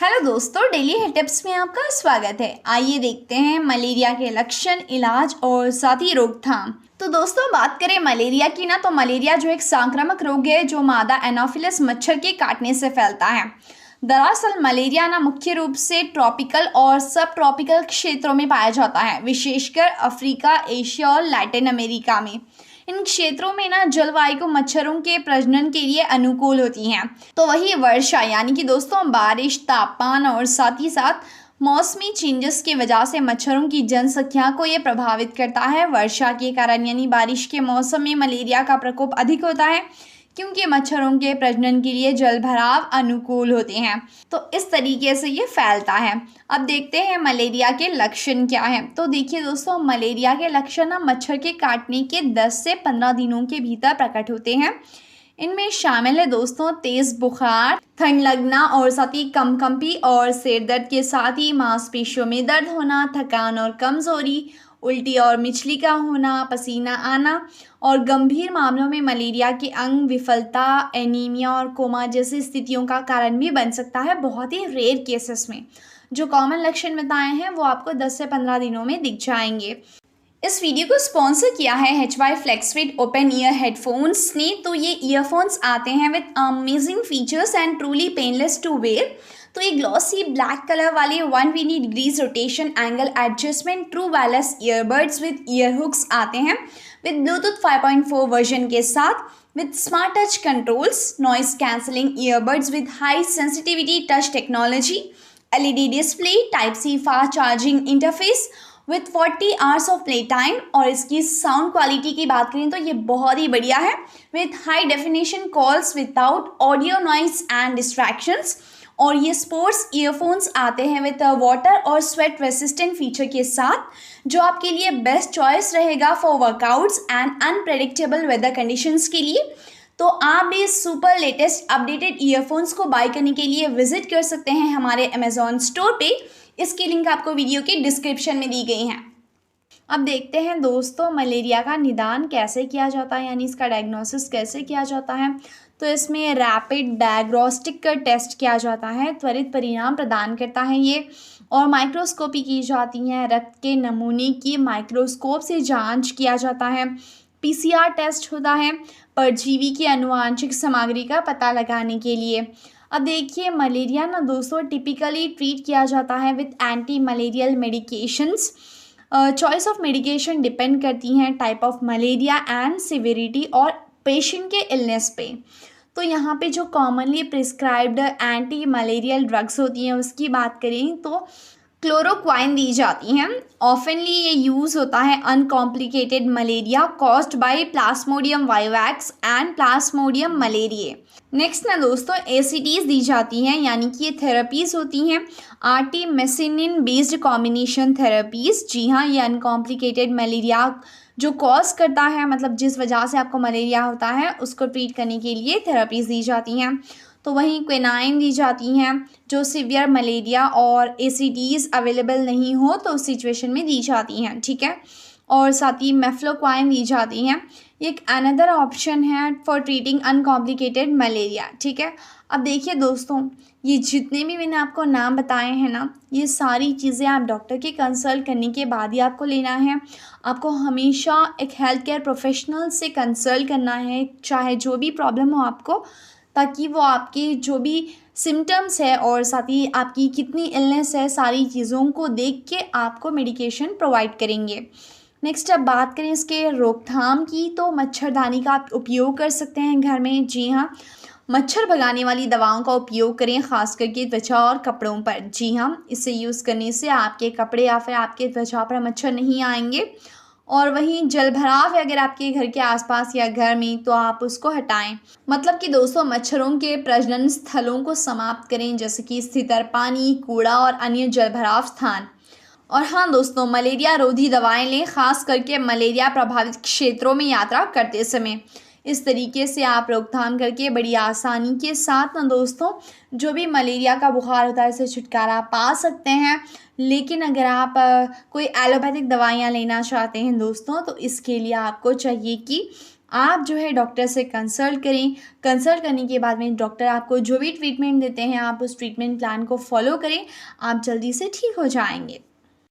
Hello दोस्तों, daily health tips में आपका स्वागत है। आइए देखते हैं मलेरिया के लक्षण, इलाज और साथ ही रोकथाम। तो दोस्तों बात करें मलेरिया की तो मलेरिया जो एक संक्रामक रोग है जो मादा एनोफिलस मच्छर के काटने से फैलता है। दरअसल मलेरिया मुख्य रूप से ट्रॉपिकल और सब ट्रॉपिकल क्षेत्रों में पाया जाता है, विशेषकर अफ्रीका, एशिया और लैटिन अमेरिका में। इन क्षेत्रों में जलवायु मच्छरों के प्रजनन के लिए अनुकूल होती हैं। तो वही वर्षा यानी कि दोस्तों बारिश, तापमान और साथ ही साथ मौसमी चेंजेस की वजह से मच्छरों की जनसंख्या को ये प्रभावित करता है। वर्षा के कारण यानी बारिश के मौसम में मलेरिया का प्रकोप अधिक होता है, क्योंकि मच्छरों के प्रजनन के लिए जल भराव अनुकूल होते हैं। तो इस तरीके से ये फैलता है। अब देखते हैं मलेरिया के लक्षण क्या हैं। तो देखिए दोस्तों, मलेरिया के लक्षण मच्छर के काटने के 10 से 15 दिनों के भीतर प्रकट होते हैं। इनमें शामिल है दोस्तों तेज बुखार, ठंड लगना और साथ ही कंपी और सिर दर्द के साथ ही मांसपेशियों में दर्द होना, थकान और कमजोरी, उल्टी और मिचली का होना, पसीना आना और गंभीर मामलों में मलेरिया के अंग विफलता, एनीमिया और कोमा जैसी स्थितियों का कारण भी बन सकता है। बहुत ही रेयर केसेस में जो कॉमन लक्षण बताए हैं वो आपको 10 से 15 दिनों में दिख जाएंगे। इस वीडियो को स्पॉन्सर किया है HY Flexfit open ear headphones ने। तो ये ईयरफोन्स आते हैं with amazing features and truly painless to wear. तो ये ग्लॉसी ब्लैक कलर वाले 120 degrees rotation angle adjustment true wireless earbuds with ear hooks आते हैं विद ब्लूटूथ 5.4 वर्जन के साथ, with smart touch controls, noise cancelling earbuds with high sensitivity touch technology, LED display, type C fast charging interface with 40 hours of play time. और इसकी sound quality की बात करें तो ये बहुत ही बढ़िया है, with high definition calls without audio noise and distractions. और ये स्पोर्ट्स ईयरफोन्स आते हैं विद वाटर और स्वेट रेसिस्टेंट फीचर के साथ, जो आपके लिए बेस्ट चॉइस रहेगा for workouts and unpredictable weather conditions के लिए। तो आप भी सुपर लेटेस्ट अपडेटेड ईयरफोन्स को बाय करने के लिए विजिट कर सकते हैं हमारे अमेजॉन स्टोर पे। इसकी लिंक आपको वीडियो के डिस्क्रिप्शन में दी गई है। अब देखते हैं दोस्तों मलेरिया का निदान कैसे किया जाता है, यानी इसका डायग्नोसिस कैसे किया जाता है। तो इसमें रैपिड डायग्नोस्टिक का टेस्ट किया जाता है, त्वरित परिणाम प्रदान करता है ये। और माइक्रोस्कोपी की जाती है, रक्त के नमूने की माइक्रोस्कोप से जांच किया जाता है। PCR टेस्ट होता है परजीवी की आनुवांशिक सामग्री का पता लगाने के लिए। अब देखिए मलेरिया दोस्तों टिपिकली ट्रीट किया जाता है with anti malarial medications. Choice of medication depend करती हैं type of malaria and severity और पेशेंट के इलनेस पे। तो यहाँ पे जो commonly prescribed anti malarial drugs होती हैं उसकी बात करें तो क्लोरोक्वाइन दी जाती हैं। ऑफनली ये यूज़ होता है uncomplicated malaria caused by plasmodium vivax and plasmodium malariae. Next दोस्तों ACTs दी जाती हैं, यानी कि ये थेरेपीज़ होती हैं आर्टिमिसिनिन बेस्ड कॉम्बिनेशन थेरेपीज़। जी हाँ, ये अनकॉम्प्लिकेटेड मलेरिया जो कॉज करता है, मतलब जिस वजह से आपको मलेरिया होता है उसको ट्रीट करने के लिए थेरेपीज़ दी जाती हैं। तो वहीं क्विनाइन दी जाती हैं जो सीवियर मलेरिया और ACTs अवेलेबल नहीं हो तो उस सिचुएशन में दी जाती हैं, ठीक है। और साथ ही मेफ्लोक्वाइन दी जाती हैं, एक अनदर ऑप्शन है फॉर ट्रीटिंग अनकॉम्प्लिकेटेड मलेरिया, ठीक है। अब देखिए दोस्तों, ये जितने भी मैंने आपको नाम बताए हैं ये सारी चीज़ें आप डॉक्टर के कंसल्ट करने के बाद ही आपको लेना है। आपको हमेशा एक हेल्थ केयर प्रोफेशनल से कंसल्ट करना है, चाहे जो भी प्रॉब्लम हो आपको, ताकि वो आपके जो भी सिम्टम्स है और साथ ही आपकी कितनी इलनेस है सारी चीज़ों को देख के आपको मेडिकेशन प्रोवाइड करेंगे। नेक्स्ट अब बात करें इसके रोकथाम की, तो मच्छरदानी का आप उपयोग कर सकते हैं घर में। जी हाँ, मच्छर भगाने वाली दवाओं का उपयोग करें, खास करके त्वचा और कपड़ों पर। जी हाँ, इसे यूज़ करने से आपके कपड़े या फिर आपके त्वचा पर मच्छर नहीं आएंगे। और वहीं जल भराव है अगर आपके घर के आसपास या घर में तो आप उसको हटाएं। मतलब कि दोस्तों मच्छरों के प्रजनन स्थलों को समाप्त करें, जैसे कि स्थिर पानी, कूड़ा और अन्य जल भराव स्थान। और हाँ दोस्तों, मलेरिया रोधी दवाएं लें, खास करके मलेरिया प्रभावित क्षेत्रों में यात्रा करते समय। इस तरीके से आप रोकथाम करके बड़ी आसानी के साथ दोस्तों जो भी मलेरिया का बुखार होता है इससे छुटकारा पा सकते हैं। लेकिन अगर आप कोई एलोपैथिक दवाइयाँ लेना चाहते हैं दोस्तों, तो इसके लिए आपको चाहिए कि आप जो है डॉक्टर से कंसल्ट करें। कंसल्ट करने के बाद में डॉक्टर आपको जो भी ट्रीटमेंट देते हैं आप उस ट्रीटमेंट प्लान को फॉलो करें, आप जल्दी से ठीक हो जाएंगे।